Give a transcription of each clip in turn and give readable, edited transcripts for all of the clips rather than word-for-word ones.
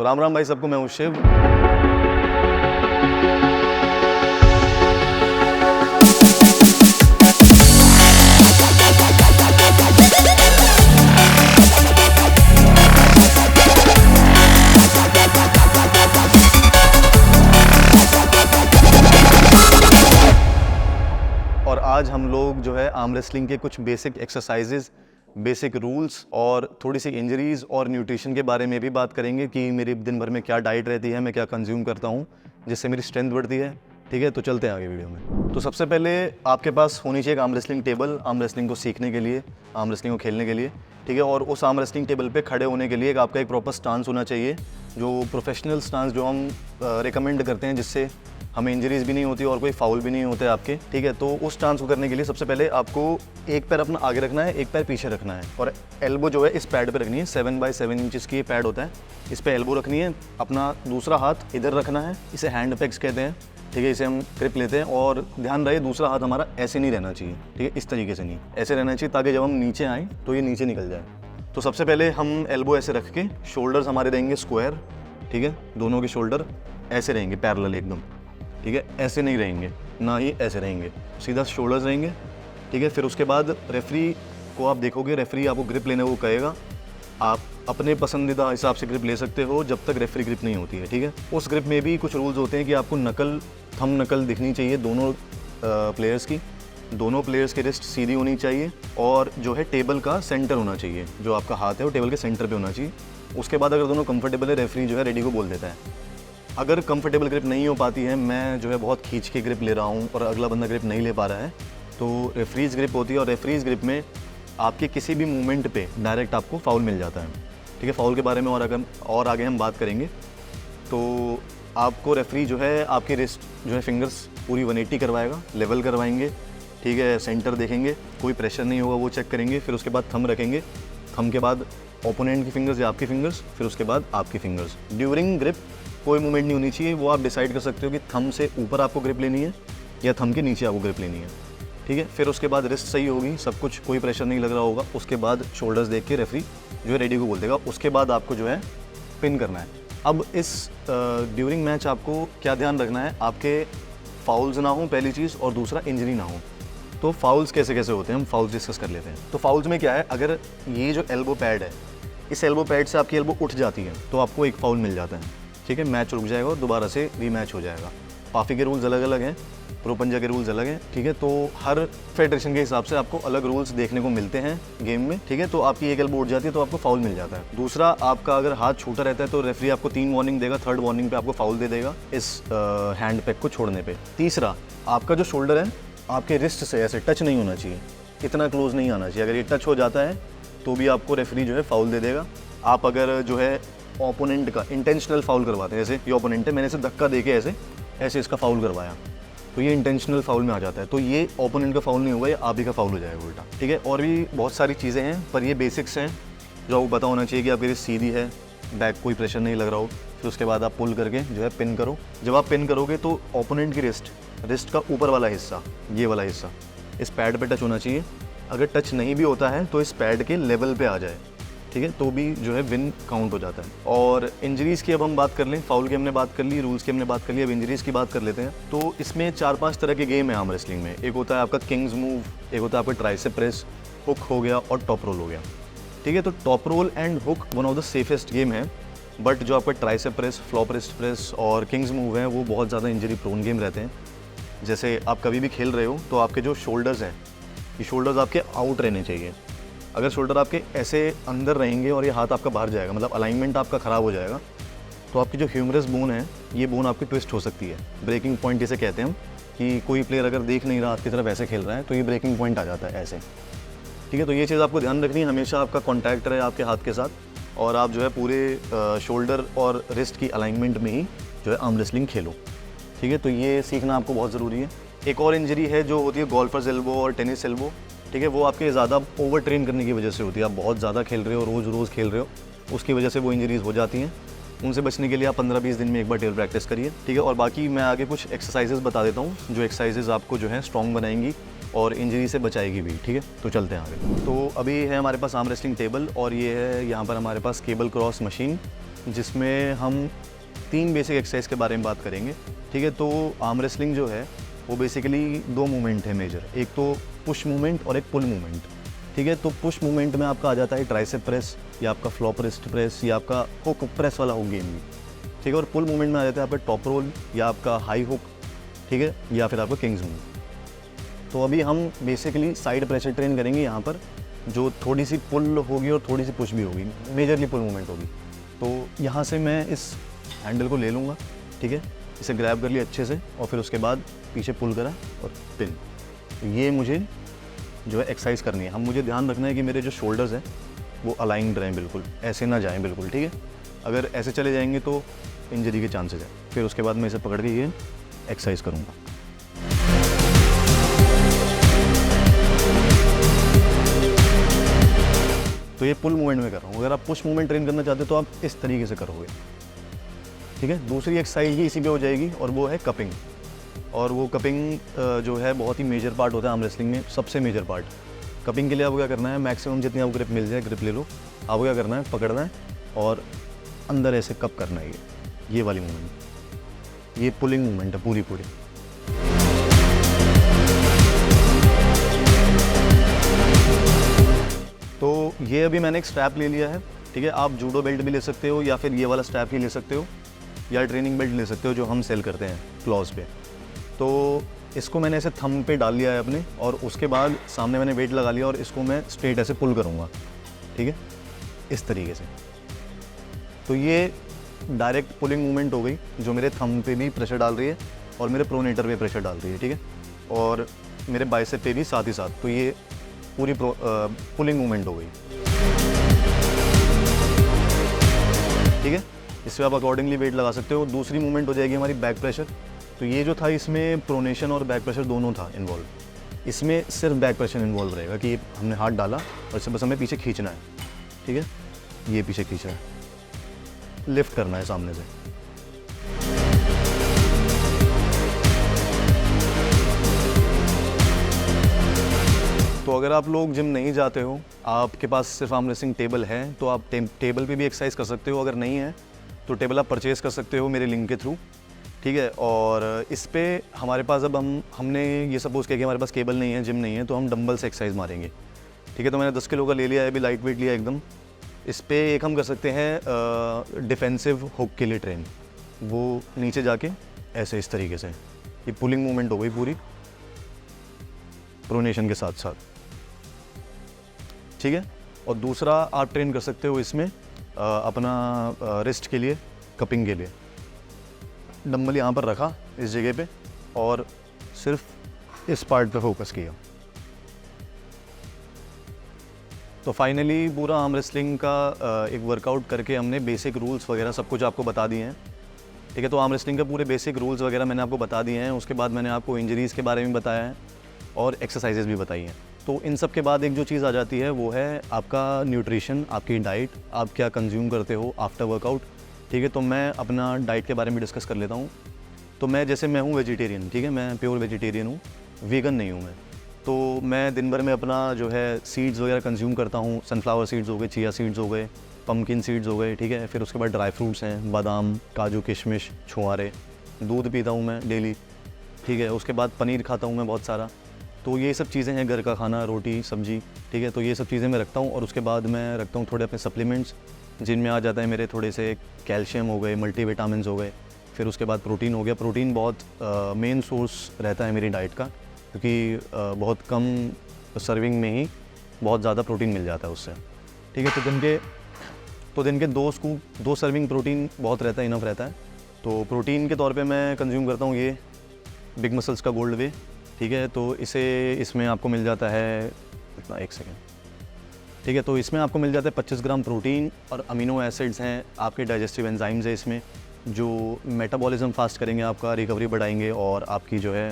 तो राम राम भाई सबको, मैं हूँ शिव। और आज हम लोग जो है आर्म रेसलिंग के कुछ बेसिक एक्सरसाइजेज, बेसिक रूल्स और थोड़ी सी इंजरीज और न्यूट्रिशन के बारे में भी बात करेंगे कि मेरी दिन भर में क्या डाइट रहती है, मैं क्या कंज्यूम करता हूँ जिससे मेरी स्ट्रेंथ बढ़ती है। ठीक है, तो चलते हैं आगे वीडियो में। तो सबसे पहले आपके पास होनी चाहिए एक arm wrestling table, arm wrestling को सीखने के लिए, आर्म रेसलिंग को खेलने के लिए। ठीक है, और उस आर्म रेसलिंग टेबल पे खड़े होने के लिए आपका एक प्रॉपर स्टांस होना चाहिए, जो प्रोफेशनल स्टांस जो हम रिकमेंड करते हैं, जिससे हमें इंजरीज भी नहीं होती और कोई फाउल भी नहीं होते आपके। ठीक है, तो उस स्टांस को करने के लिए सबसे पहले आपको एक पैर अपना आगे रखना है, एक पैर पीछे रखना है और एल्बो जो है इस पैड पे रखनी है। 7x7 इंचेस की ये पैड होता है, इस पे एल्बो रखनी है। अपना दूसरा हाथ इधर रखना है, इसे हैंड पेग्स कहते हैं। ठीक है, इसे हम ग्रिप लेते हैं और ध्यान रहे दूसरा हाथ हमारा ऐसे नहीं रहना चाहिए। ठीक है, इस तरीके से नहीं, ऐसे रहना चाहिए ताकि जब हम नीचे आएँ तो ये नीचे निकल जाए। तो सबसे पहले हम एल्बो ऐसे रख के, शोल्डर्स हमारे रहेंगे स्क्वायर। ठीक है, दोनों के शोल्डर ऐसे रहेंगे पैरेलल एकदम। ठीक है, ऐसे नहीं रहेंगे, ना ही ऐसे रहेंगे, सीधा शोल्डर्स रहेंगे। ठीक है, फिर उसके बाद रेफरी को आप देखोगे, रेफरी आपको ग्रिप लेने को कहेगा। आप अपने पसंदीदा हिसाब से ग्रिप ले सकते हो जब तक रेफरी ग्रिप नहीं होती है। ठीक है, उस ग्रिप में भी कुछ रूल्स होते हैं कि आपको नकल, थंब नकल दिखनी चाहिए दोनों प्लेयर्स की। दोनों प्लेयर्स की रिस्ट सीधी होनी चाहिए और जो है टेबल का सेंटर होना चाहिए, जो आपका हाथ है वो टेबल के सेंटर पे होना चाहिए। उसके बाद अगर दोनों कंफर्टेबल है, रेफरी जो है रेडी को बोल देता है। अगर कंफर्टेबल ग्रिप नहीं हो पाती है, मैं जो है बहुत खींच के ग्रिप ले रहा हूँ और अगला बंदा ग्रिप नहीं ले पा रहा है, तो रेफरीज ग्रिप होती है और रेफरीज ग्रिप में आपके किसी भी मूवमेंट पे डायरेक्ट आपको फाउल मिल जाता है। ठीक है, फाउल के बारे में और आगे हम बात करेंगे। तो आपको रेफरी जो है आपकी रिस्ट जो है फिंगर्स पूरी 180 करवाएगा, लेवल करवाएंगे। ठीक है, सेंटर देखेंगे, कोई प्रेशर नहीं होगा, वो चेक करेंगे। फिर उसके बाद थंब रखेंगे, थंब के बाद ओपोनेंट की फिंगर्स या आपकी फिंगर्स, फिर उसके बाद आपकी फिंगर्स। ड्यूरिंग ग्रिप कोई मूवमेंट नहीं होनी चाहिए, वो आप डिसाइड कर सकते हो कि थंब से ऊपर आपको ग्रिप लेनी है या थंब के नीचे आपको ग्रिप लेनी है। ठीक है, फिर उसके बाद रिस्ट सही होगी, सब कुछ, कोई प्रेशर नहीं लग रहा होगा। उसके बाद शोल्डर्स देख के रेफरी जो है रेडी को बोल देगा। उसके बाद आपको जो है पिन करना है। अब इस ड्यूरिंग मैच आपको क्या ध्यान रखना है, आपके फाउल्स ना हो पहली चीज़, और दूसरा इंजरी ना हो। तो फाउल्स कैसे कैसे होते हैं, हम फाउल्स डिस्कस कर लेते हैं। तो फाउल्स में क्या है, अगर ये जो एल्बो पैड है, इस एल्बो पैड से आपकी एल्बो उठ जाती है तो आपको एक फाउल मिल जाता है। ठीक है, मैच रुक जाएगा और दोबारा से रीमैच हो जाएगा। पाफी के रूल्स अलग अलग हैं, प्रो पंजा के रूल्स अलग हैं। ठीक है, तो हर फेडरेशन के हिसाब से आपको अलग रूल्स देखने को मिलते हैं गेम में। ठीक है, तो आपकी एक एल्बो उठ जाती है तो आपको फाउल मिल जाता है। दूसरा, आपका अगर हाथ छूटा रहता है तो रेफरी आपको 3 वार्निंग देगा, 3rd वार्निंग पे आपको फाउल दे देगा इस हैंड पैक को छोड़ने पे। तीसरा, आपका जो शोल्डर है आपके रिस्ट से ऐसे टच नहीं होना चाहिए, इतना क्लोज नहीं आना चाहिए। अगर ये टच हो जाता है तो भी आपको रेफरी जो है फाउल दे देगा। आप अगर जो है ओपोनेंट का इंटेंशनल फाउल करवाते हैं, जैसे ये ओपोनेंट है, मैंने इसे धक्का देके ऐसे इसका फाउल करवाया, तो ये इंटेंशनल फाउल में आ जाता है। तो ये ओपोनेंट का फाउल नहीं होगा, ये आप ही का फाउल हो जाएगा उल्टा। ठीक है, और भी बहुत सारी चीज़ें हैं, पर ये बेसिक्स हैं जो आपको पता होना चाहिए कि आपकी रिस्ट सीधी है, बैक कोई प्रेशर नहीं लग रहा हो। फिर उसके बाद आप पुल करके जो है पिन करो। जब आप पिन करोगे तो ओपोनेंट की रिस्ट का ऊपर वाला हिस्सा, ये वाला हिस्सा इस पैड पे टच होना चाहिए। अगर टच नहीं भी होता है तो इस पैड के लेवल पे आ जाए, ठीक है, तो भी जो है विन काउंट हो जाता है। और इंजरीज़ की अब हम बात कर लें, फाउल की हमने बात कर ली, रूल्स की हमने बात कर ली, अब इंजरीज़ की बात कर लेते हैं। तो इसमें 4-5 तरह के गेम है आर्म रेसलिंग में। एक होता है आपका किंग्स मूव, एक होता है आपका ट्राइसेप प्रेस, हुक हो गया और टॉप रोल हो गया। ठीक है, तो top roll and hook one of the safest game है, बट जो आपका tricep press, flop wrist press और किंग्स मूव है वो बहुत ज़्यादा इंजरी प्रोन गेम रहते हैं। जैसे आप कभी भी खेल रहे हो तो आपके जो शोल्डर्स हैं, ये शोल्डर्स आपके आउट रहने चाहिए। अगर शोल्डर आपके ऐसे अंदर रहेंगे और ये हाथ आपका बाहर जाएगा, मतलब अलाइनमेंट आपका ख़राब हो जाएगा, तो आपकी जो ह्यूमरस बोन है, ये बोन आपकी ट्विस्ट हो सकती है। ब्रेकिंग पॉइंट जिसे कहते हैं हम, कि कोई प्लेयर अगर देख नहीं रहा हाथ की तरफ ऐसे खेल रहा है तो ये ब्रेकिंग पॉइंट आ जाता है ऐसे। ठीक है, तो ये चीज़ आपको ध्यान रखनी है, हमेशा आपका कॉन्टैक्ट रहे आपके हाथ के साथ और आप जो है पूरे शोल्डर और रिस्ट की अलाइनमेंट में ही जो है आर्म रेसलिंग खेलो। ठीक है, तो ये सीखना आपको बहुत ज़रूरी है। एक और इंजरी है जो होती है गोल्फर्स एल्बो और टेनिस एल्बो। ठीक है, वो आपके ज़्यादा ओवर ट्रेन करने की वजह से होती है। आप बहुत ज़्यादा खेल रहे हो, रोज़ खेल रहे हो, उसकी वजह से वो इंजरीज़ हो जाती हैं। उनसे बचने के लिए आप 15-20 दिन में एक बार टेबल प्रैक्टिस करिए। ठीक है, और बाकी मैं आगे कुछ एक्सरसाइजेज बता देता हूँ जो एक्सरसाइजेज आपको जो है स्ट्रॉन्ग बनाएंगी और इंजरी से बचाएगी भी। ठीक है, तो चलते हैं आगे। तो अभी है हमारे पास आर्म रेसलिंग टेबल और ये है यहाँ पर हमारे पास केबल क्रॉस मशीन। जिसमें हम 3 बेसिक एक्सरसाइज के बारे में बात करेंगे। ठीक है, तो आर्म रेसलिंग जो है वो बेसिकली 2 मूवमेंट है मेजर, एक तो पुश मूवमेंट और एक पुल मूवमेंट। ठीक है, तो पुश मूवमेंट में आपका आ जाता है ट्राइसेप प्रेस या आपका फ्लॉप रिस्ट प्रेस या आपका हुक प्रेस वाला हुक गेम भी। ठीक है, और पुल मूवमेंट में आ जाता है आपका टॉप रोल या आपका हाई हुक, ठीक है, या फिर आपका किंग्स मूव। तो अभी हम बेसिकली साइड प्रेशर ट्रेन करेंगे यहाँ पर, जो थोड़ी सी पुल होगी और थोड़ी सी पुश भी होगी, मेजरली पुल मूवमेंट होगी। तो यहाँ से मैं इस हैंडल को ले लूँगा, ठीक है, इसे ग्रैब कर लिया अच्छे से और फिर उसके बाद पीछे पुल करा और पिन। ये मुझे जो है एक्सरसाइज करनी है। मुझे ध्यान रखना है कि मेरे जो शोल्डर्स हैं वो अलाइंड रहें, बिल्कुल ऐसे ना जाएं बिल्कुल। ठीक है, अगर ऐसे चले जाएंगे तो इंजरी के चांसेस है। फिर उसके बाद मैं इसे पकड़ के ये एक्सरसाइज करूँगा। तो ये पुल मूवमेंट में कर रहा हूँ। अगर आप पुश मूवमेंट ट्रेन करना चाहते हो तो आप इस तरीके से करोगे। ठीक है, दूसरी एक्सरसाइज ही इसी पे हो जाएगी और वो है कपिंग। और वो कपिंग जो है बहुत ही मेजर पार्ट होता है आर्म रेसलिंग में, सबसे मेजर पार्ट। कपिंग के लिए आपको क्या करना है, मैक्सिमम जितनी आपको ग्रिप मिल जाए ग्रिप ले लो। आपको क्या करना है, पकड़ना है और अंदर ऐसे कप करना है। ये वाली मूवमेंट, ये पुलिंग मूवमेंट है पूरी। तो ये अभी मैंने एक स्ट्रैप ले लिया है। ठीक है, आप जूडो बेल्ट भी ले सकते हो या फिर ये वाला स्ट्रैप ही ले सकते हो या ट्रेनिंग बेल्ट ले सकते हो जो हम सेल करते हैं क्लॉज पे। तो इसको मैंने ऐसे थंब पे डाल लिया है अपने, और उसके बाद सामने मैंने वेट लगा लिया और इसको मैं स्ट्रेट ऐसे पुल करूँगा। ठीक है, इस तरीके से। तो ये डायरेक्ट पुलिंग मूवमेंट हो गई जो मेरे थंब पे भी प्रेशर डाल रही है और मेरे प्रोनेटर पे प्रेशर डाल रही है। ठीक है, और मेरे बाइसेप पे भी साथ ही साथ। तो ये पूरी पुलिंग मूवमेंट हो गई। ठीक है, इससे आप अकॉर्डिंगली वेट लगा सकते हो। दूसरी मूवमेंट हो जाएगी हमारी बैक प्रेशर। तो ये जो था इसमें प्रोनेशन और बैक प्रेशर दोनों था इन्वॉल्व। इसमें सिर्फ बैक प्रेशर इन्वॉल्व रहेगा कि हमने हाथ डाला और इसे बस हमें पीछे खींचना है। ठीक है, ये पीछे खींचा है, लिफ्ट करना है सामने से। तो अगर आप लोग जिम नहीं जाते हो, आपके पास सिर्फ आर्म रेसलिंग टेबल है, तो आप टेबल पे भी एक्सरसाइज कर सकते हो। अगर नहीं है तो टेबल आप परचेज़ कर सकते हो मेरे लिंक के थ्रू। ठीक है, और इस पे हमारे पास अब हमने ये सपोज़ किया कि हमारे पास केबल नहीं है, जिम नहीं है, तो हम डंबल से एक्सरसाइज मारेंगे। ठीक है, तो मैंने 10 किलो का ले लिया है, अभी लाइट वेट लिया एकदम। इस पे एक हम कर सकते हैं डिफेंसिव हुक के लिए ट्रेन। वो नीचे जाके ऐसे इस तरीके से, ये पुलिंग मूवमेंट हो गई पूरी प्रोनेशन के साथ साथ। ठीक है, और दूसरा आप ट्रेन कर सकते हो इसमें अपना रिस्ट के लिए, कपिंग के लिए। डंबल यहाँ पर रखा इस जगह पे और सिर्फ इस पार्ट पे फोकस किया। तो फाइनली पूरा आर्म रेसलिंग का एक वर्कआउट करके हमने बेसिक रूल्स वगैरह सब कुछ आपको बता दिए हैं। ठीक है, तो आर्म रेसलिंग के पूरे बेसिक रूल्स वगैरह मैंने आपको बता दिए हैं। उसके बाद मैंने आपको इंजरीज़ के बारे में बताया है और एक्सरसाइजेज भी बताई हैं। तो इन सब के बाद एक जो चीज़ आ जाती है वो है आपका न्यूट्रिशन, आपकी डाइट, आप क्या कंज्यूम करते हो आफ्टर वर्कआउट। ठीक है, तो मैं अपना डाइट के बारे में डिस्कस कर लेता हूँ। तो मैं हूँ वेजिटेरियन। ठीक है, मैं प्योर वेजिटेरियन हूँ, वीगन नहीं हूँ मैं। तो मैं दिन भर में अपना जो है सीड्स वगैरह कंज्यूम करता हूँ। सनफ्लावर सीड्स हो गए, चिया सीड्स हो गए, पम्पकिन सीड्स हो गए। ठीक है, फिर उसके बाद ड्राई फ्रूट्स हैं, बादाम, काजू, किशमिश, छुआरे। दूध पीता हूँ मैं डेली। ठीक है, उसके बाद पनीर खाता हूँ मैं बहुत सारा। तो ये सब चीज़ें हैं, घर का खाना, रोटी, सब्जी। ठीक है, तो ये सब चीज़ें मैं रखता हूँ। और उसके बाद मैं रखता हूँ थोड़े अपने सप्लीमेंट्स, जिनमें आ जाता है मेरे थोड़े से कैल्शियम हो गए, मल्टीविटामिन्स हो गए। फिर उसके बाद प्रोटीन हो गया। प्रोटीन बहुत मेन सोर्स रहता है मेरी डाइट का, क्योंकि बहुत कम सर्विंग में ही बहुत ज़्यादा प्रोटीन मिल जाता है उससे। ठीक है, तो दिन के 2 सर्विंग प्रोटीन बहुत रहता है, इनफ रहता है। तो प्रोटीन के तौर पे मैं कंज्यूम करता हूँ ये बिग मसल्स का गोल्ड वे। ठीक है, तो इसमें आपको मिल जाता है इतना, 1 सेकेंड। ठीक है, तो इसमें आपको मिल जाता है 25 ग्राम प्रोटीन और अमीनो एसिड्स हैं, आपके डाइजेस्टिव एंजाइम्स है इसमें, जो मेटाबॉलिज्म फास्ट करेंगे, आपका रिकवरी बढ़ाएंगे और आपकी जो है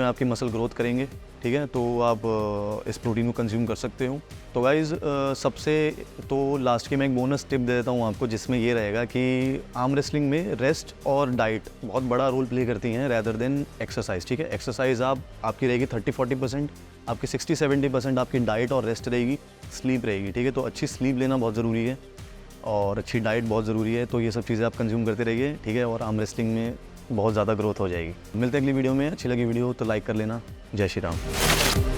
आपकी मसल ग्रोथ करेंगे। ठीक है, तो आप इस प्रोटीन को कंज्यूम कर सकते हो। तो गाइज़ तो लास्ट की मैं एक बोनस टिप दे देता हूँ आपको, जिसमें ये रहेगा कि आर्म रेसलिंग में रेस्ट और डाइट बहुत बड़ा रोल प्ले करती हैं रैदर देन एक्सरसाइज। ठीक है, एक्सरसाइज आपकी रहेगी 30-40%, आपकी 60-70% आपकी डाइट और रेस्ट रहेगी, स्लीप रहेगी, ठीक है। तो अच्छी स्लीप लेना बहुत ज़रूरी है और अच्छी डाइट बहुत ज़रूरी है। तो ये सब चीज़ें आप कंज्यूम करते रहिए, ठीक है, और आर्म रेसलिंग में बहुत ज़्यादा ग्रोथ हो जाएगी। मिलते हैं अगली वीडियो में। अच्छी लगी वीडियो तो लाइक कर लेना। जय श्री राम।